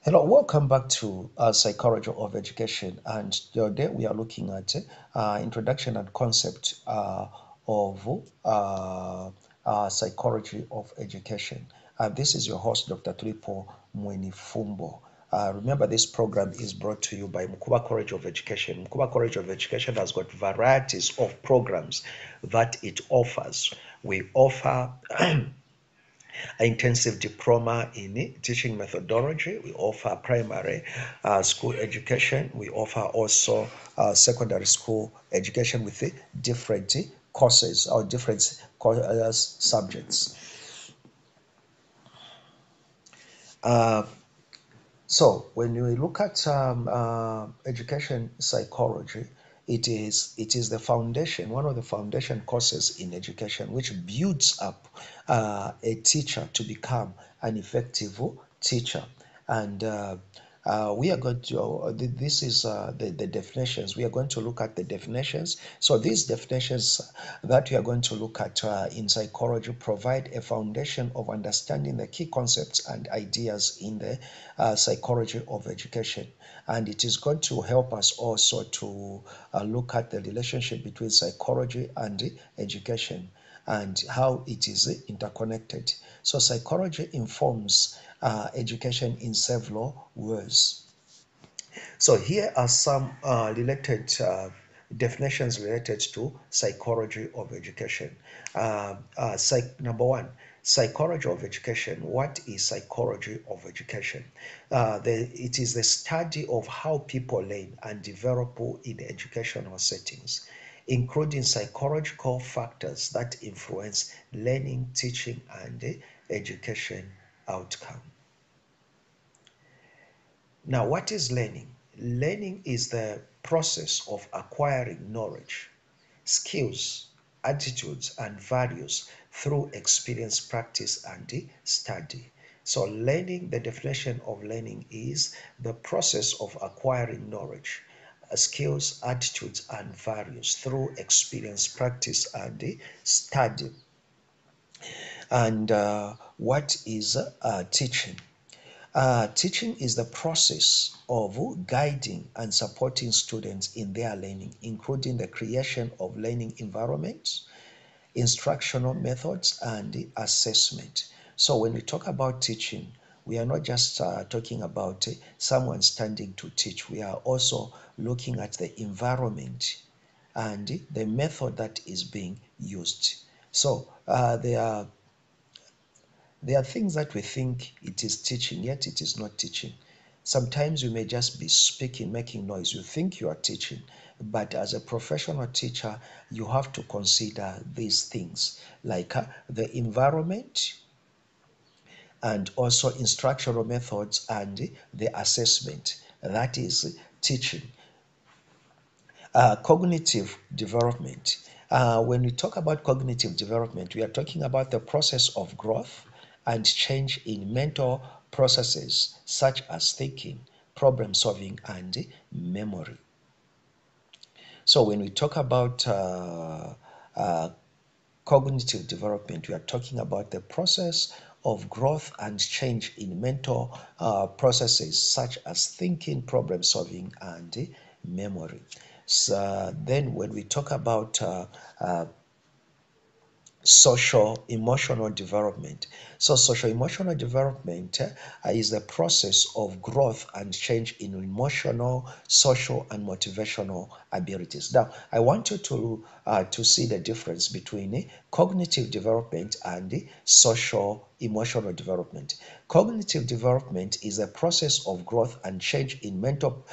Hello, welcome back to Psychology of Education. And today we are looking at introduction and concept of psychology of education. This is your host, Dr. Tulipo Mwenifumbo. Remember, this program is brought to you by Mukuba College of Education. Mukuba College of Education has got varieties of programs that it offers. We offer intensive diploma in teaching methodology. We offer primary school education. We offer also secondary school education with different courses or different subjects. Uh, So when we look at education psychology, it is the foundation, one of the foundation courses in education, which builds up a teacher to become an effective teacher. And we are going to this is the definitions. We are going to look at the definitions. So these definitions that we are going to look at in psychology provide a foundation of understanding the key concepts and ideas in the psychology of education. And it is going to help us also to look at the relationship between psychology and education and how it is interconnected. So psychology informs education in several ways. So here are some related definitions related to psychology of education. Number one, psychology of education. What is psychology of education? It is the study of how people learn and develop in educational settings, including psychological factors that influence learning, teaching, and education outcome. Now, what is learning? Learning is the process of acquiring knowledge, skills, attitudes, and values through experience, practice, and study. So, learning, the definition of learning is the process of acquiring knowledge, skills, attitudes, and values through experience, practice, and study. And what is teaching? Teaching is the process of guiding and supporting students in their learning, including the creation of learning environments, instructional methods, and assessment. So, when we talk about teaching, we are not just talking about someone standing to teach, we are also looking at the environment and the method that is being used. So, there are things that we think it is teaching, yet it is not teaching. Sometimes you may just be speaking, making noise. You think you are teaching, but as a professional teacher, you have to consider these things like the environment and also instructional methods and the assessment. That is teaching. Cognitive development. When we talk about cognitive development, we are talking about the process of growth and change in mental processes such as thinking, problem solving, and memory. So, when we talk about uh, cognitive development, we are talking about the process of growth and change in mental processes such as thinking, problem solving, and memory. So then, when we talk about social emotional development. So, social emotional development is the process of growth and change in emotional, social, and motivational abilities. Now, I want you to see the difference between cognitive development and social emotional development. Cognitive development is a process of growth and change in mental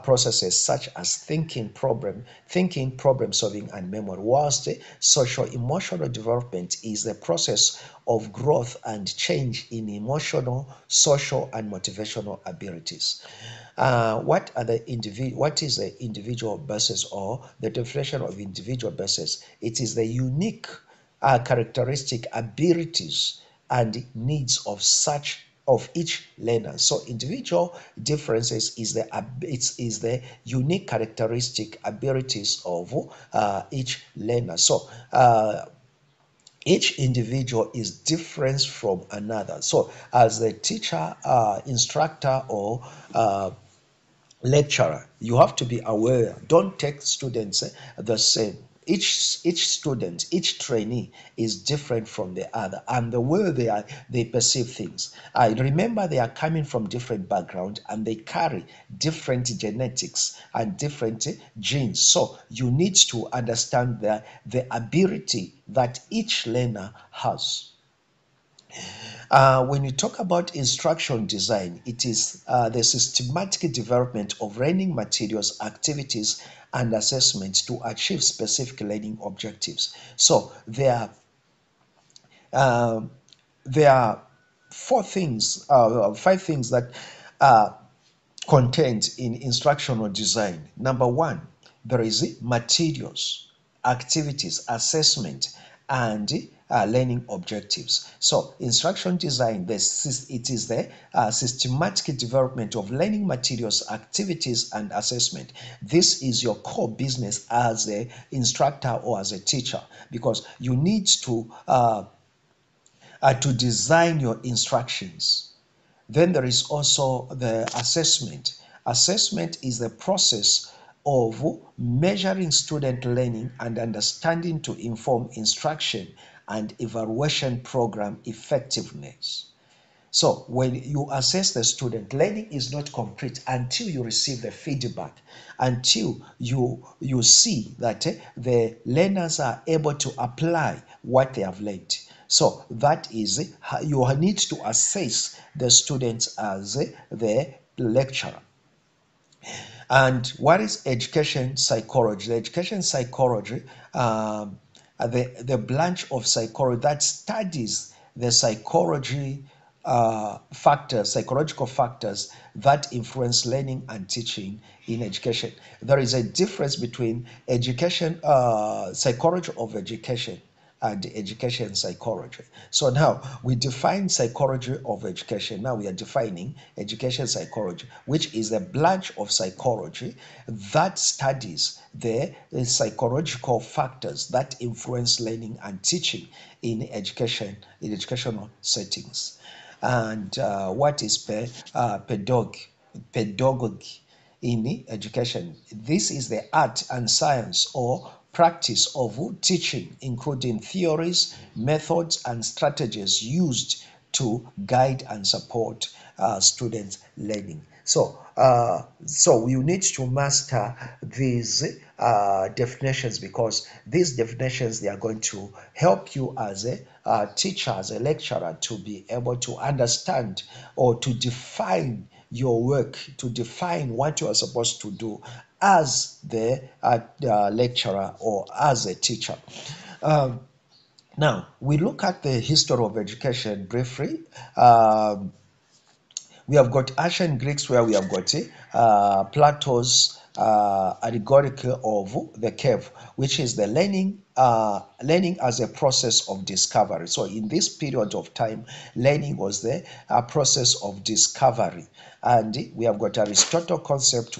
processes such as thinking, problem solving, and memory. Whilst social emotional development is the process of growth and change in emotional, social, and motivational abilities. What is the individual basis or the definition of individual basis? It is the unique characteristic abilities and needs of each learner. So individual differences is the unique characteristic abilities of each learner. So Each individual is different from another. So as a teacher, instructor, or lecturer, you have to be aware. Don't take students the same. Each student, each trainee is different from the other, and the way they perceive things. I remember they are coming from different background, and they carry different genetics and different genes. So you need to understand the ability that each learner has. When you talk about instruction design, it is the systematic development of learning materials, activities, and assessments to achieve specific learning objectives. So um, there are five things that uh, content in instructional design. Number one, there is materials, activities, assessment, and learning objectives. So, instruction design, it is the systematic development of learning materials, activities, and assessment. This is your core business as an instructor or as a teacher, because you need to design your instructions. Then there is also the assessment. Assessment is the process of measuring student learning and understanding to inform instruction and evaluation program effectiveness. So when you assess the student, learning is not complete until you receive the feedback, until you see that the learners are able to apply what they have learned. So that is you need to assess the students as the lecturer. And what is education psychology? The education psychology, the branch of psychology that studies the psychological factors that influence learning and teaching in education. There is a difference between education, psychology of education, and education psychology. So now we define psychology of education. Now we are defining education psychology, which is a branch of psychology that studies the psychological factors that influence learning and teaching in educational settings. And what is pedagogy in education? This is the art and science or practice of teaching, including theories, methods, and strategies used to guide and support students' learning. So you need to master these definitions, because these definitions, they are going to help you as a teacher, as a lecturer, to be able to understand or to define your work, to define what you are supposed to do as the lecturer or as a teacher. Um, Now, we look at the history of education briefly. We have got ancient Greeks, where we have got Plato's allegorical of the cave, which is the learning as a process of discovery. So in this period of time, learning was the process of discovery. And we have got Aristotle concept,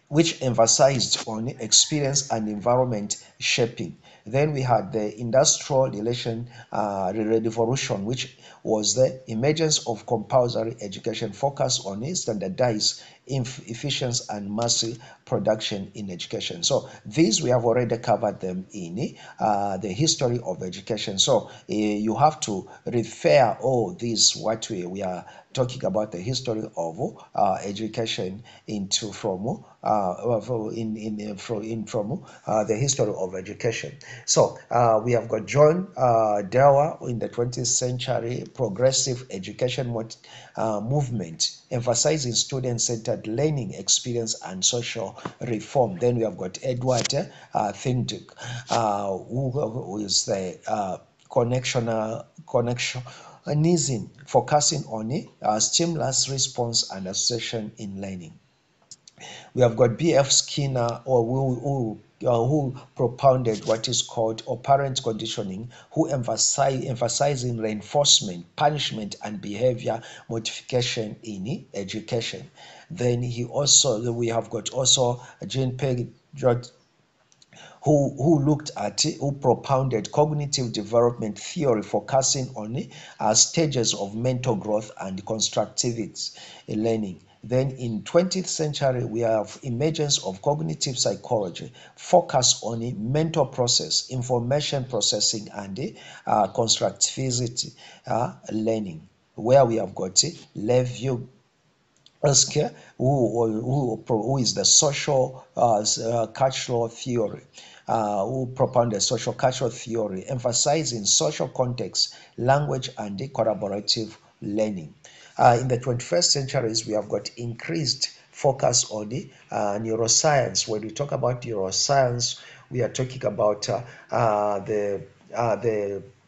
which emphasized on experience and environment shaping. Then we had the industrial revolution, which was the emergence of compulsory education focused on standardized efficiency and mass production in education. So these, we have already covered them in the history of education. So you have to refer all these, what we are talking about, the history of education, into from the history of education. So we have got John Dewar in the 20th century progressive education movement, emphasizing student-centered learning experience and social reform. Then we have got Edward Thindike, who is the connectionism, focusing on stimulus response and association in learning. We have got B.F. Skinner, or who propounded what is called operant conditioning, who emphasizing reinforcement, punishment, and behavior modification in education. Then we have got also Jean Piaget, who looked at, who propounded cognitive development theory focusing on stages of mental growth and constructivity learning. Then in 20th century, we have emergence of cognitive psychology, focus on mental process, information processing, and constructivity learning, where we have got Lev Elsker, who is the social cultural theory, who propounded social cultural theory, emphasizing social context, language, and collaborative learning. In the 21st centuries, we have got increased focus on the neuroscience. When we talk about neuroscience, we are talking about the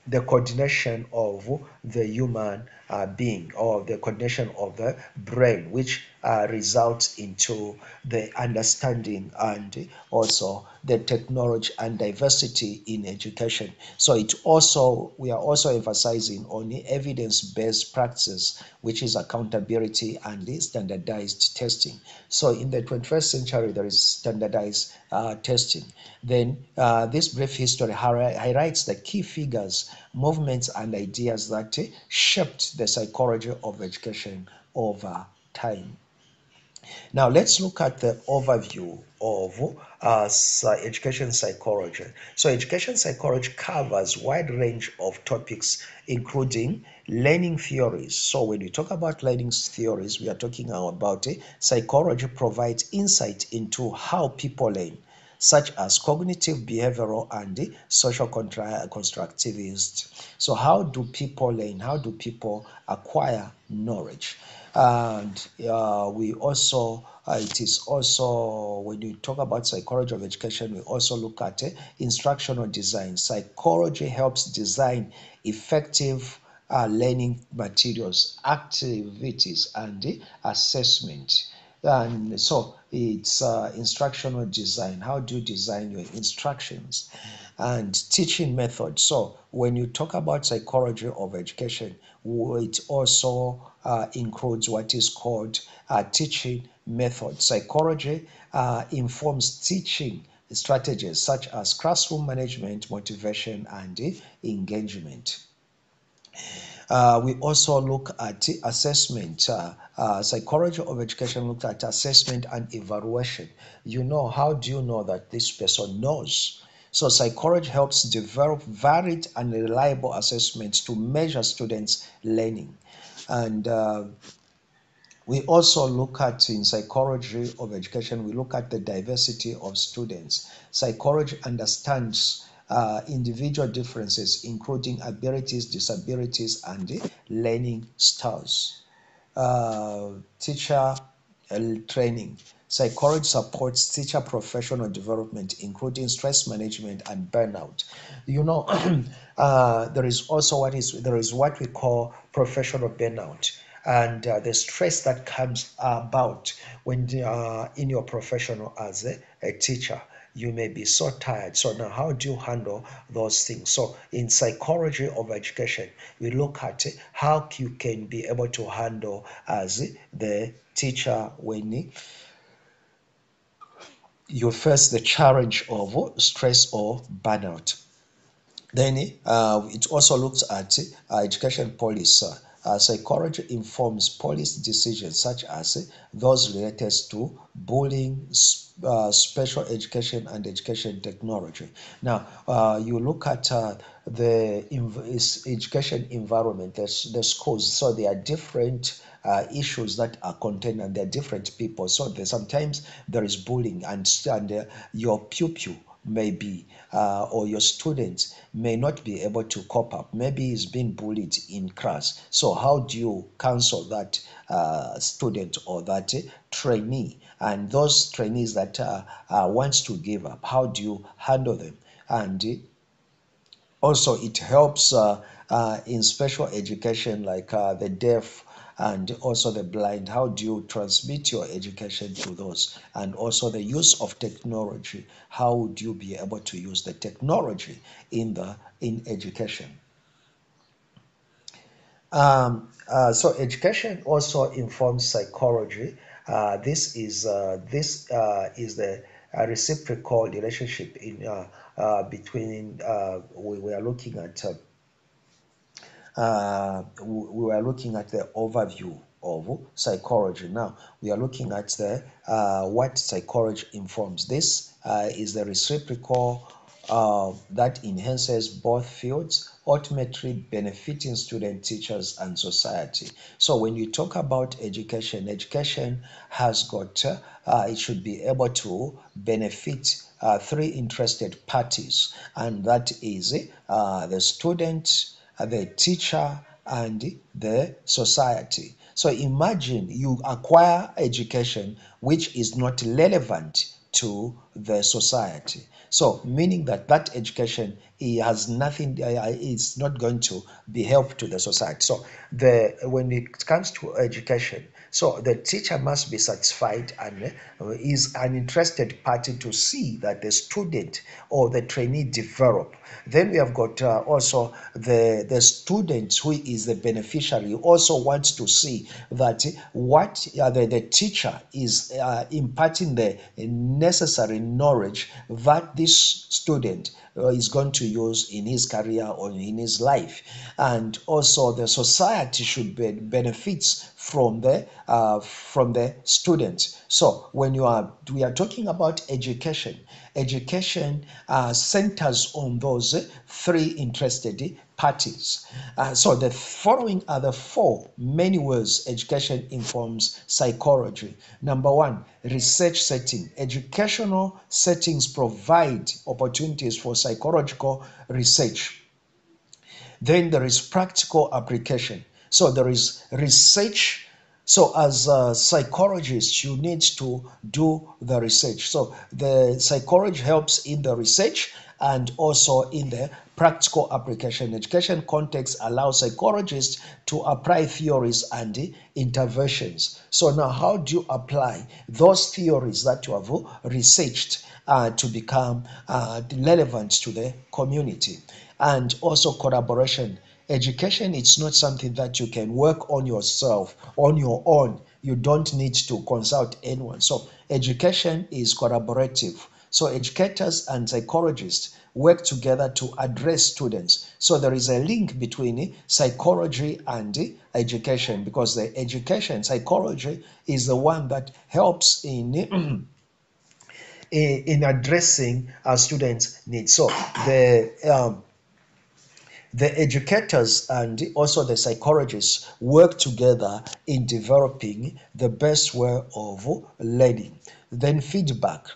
the coordination of the human being, or the coordination of the brain, which results into the understanding and also the technology and diversity in education. So we are also emphasizing on the evidence-based practices, which is accountability and the standardized testing. So in the 21st century, there is standardized testing. Then this brief history highlights the key figures, movements, and ideas that shaped the psychology of education over time. Now let's look at the overview of education psychology. So education psychology covers a wide range of topics, including learning theories. So when we talk about learning theories, we are talking about psychology provides insight into how people learn, such as cognitive, behavioral, and social constructivist. So how do people learn? How do people acquire knowledge? And we also it is also, when you talk about psychology of education, we also look at instructional design. Psychology helps design effective learning materials, activities, and assessment. And so it's instructional design. How do you design your instructions? And teaching methods. So when you talk about psychology of education, it also includes what is called teaching method. Psychology informs teaching strategies such as classroom management, motivation, and engagement. We also look at assessment. Psychology of education looked at assessment and evaluation. How do you know that this person knows? So psychology helps develop varied and reliable assessments to measure students' learning. And we also look at, in psychology of education, we look at the diversity of students. Psychology understands individual differences, including abilities, disabilities, and learning styles. Teacher training. Psychology supports teacher professional development, including stress management and burnout. There is also what we call professional burnout, and the stress that comes about when in your profession as a teacher. You may be so tired. So now, how do you handle those things? So in psychology of education, we look at how you can be able to handle as the teacher when you face the challenge of stress or burnout. Then it also looks at education policy. Psychology informs policy decisions such as those related to bullying, special education, and education technology. Now, you look at the education environment, the schools. So there are different issues that are contained, and there are different people. So sometimes there is bullying, and your pupil maybe or your students may not be able to cope up. Maybe he's been bullied in class. So how do you counsel that student or that trainee? And those trainees that wants to give up, how do you handle them? And also it helps in special education, like the deaf and also the blind. How do you transmit your education to those? And also the use of technology. How would you be able to use the technology in education? So education also informs psychology. This is the a reciprocal relationship in between. We are looking at. We were looking at the overview of psychology. Now we are looking at the what psychology informs. This is the reciprocal that enhances both fields, ultimately benefiting students, teachers, and society. So when you talk about education, education has got it should be able to benefit three interested parties, and that is the student, the teacher, and the society. So imagine you acquire education which is not relevant to the society. So meaning that that education it has nothing, it's not going to be help to the society. So when it comes to education, so the teacher must be satisfied and is an interested party to see that the student or the trainee develop. Then we have got also the student who is the beneficiary also wants to see that what the teacher is imparting the necessary knowledge that this student is going to use in his career or in his life. And also the society should benefits from the students. So when we are talking about education, education centers on those three interested parties. So the following are the four main ways education informs psychology. Number one, research setting. Educational settings provide opportunities for psychological research. Then there is practical application. So there is research. So as a psychologist, you need to do the research. So the psychology helps in the research and also in the practical application. Education context allows psychologists to apply theories and interventions. So now how do you apply those theories that you have researched to become relevant to the community? And also collaboration. Education, it's not something that you can work on yourself on your own. You don't need to consult anyone. So education is collaborative. So educators and psychologists work together to address students. So there is a link between psychology and education, because the education psychology is the one that helps in addressing our students' needs. So the educators and also the psychologists work together in developing the best way of learning. Then feedback.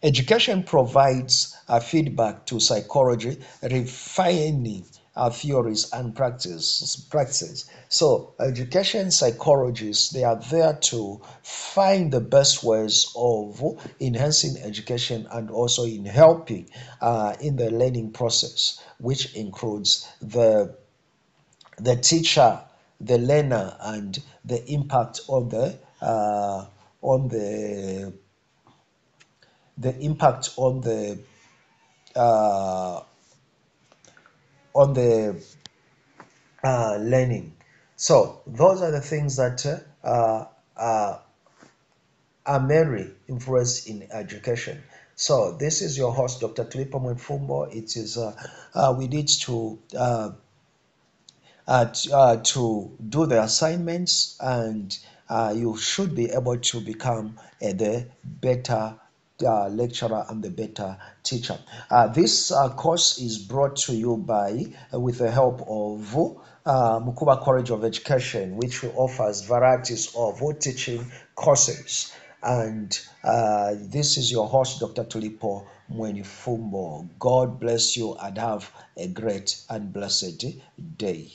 Education provides feedback to psychology, refining theories and practices. So education psychologists, they are there to find the best ways of enhancing education and also in helping in the learning process, which includes the teacher, the learner, and the impact on the impact uh, on the learning. So those are the things that are mainly influenced in education. So this is your host, Dr. Tulipa Mwefumbo. It is we need to do the assignments, and you should be able to become the better lecturer and the better teacher. This course is brought to you by with the help of Mukuba College of Education, which offers varieties of teaching courses. And this is your host, Dr. Tulipo Mwenifumbo. God bless you and have a great and blessed day.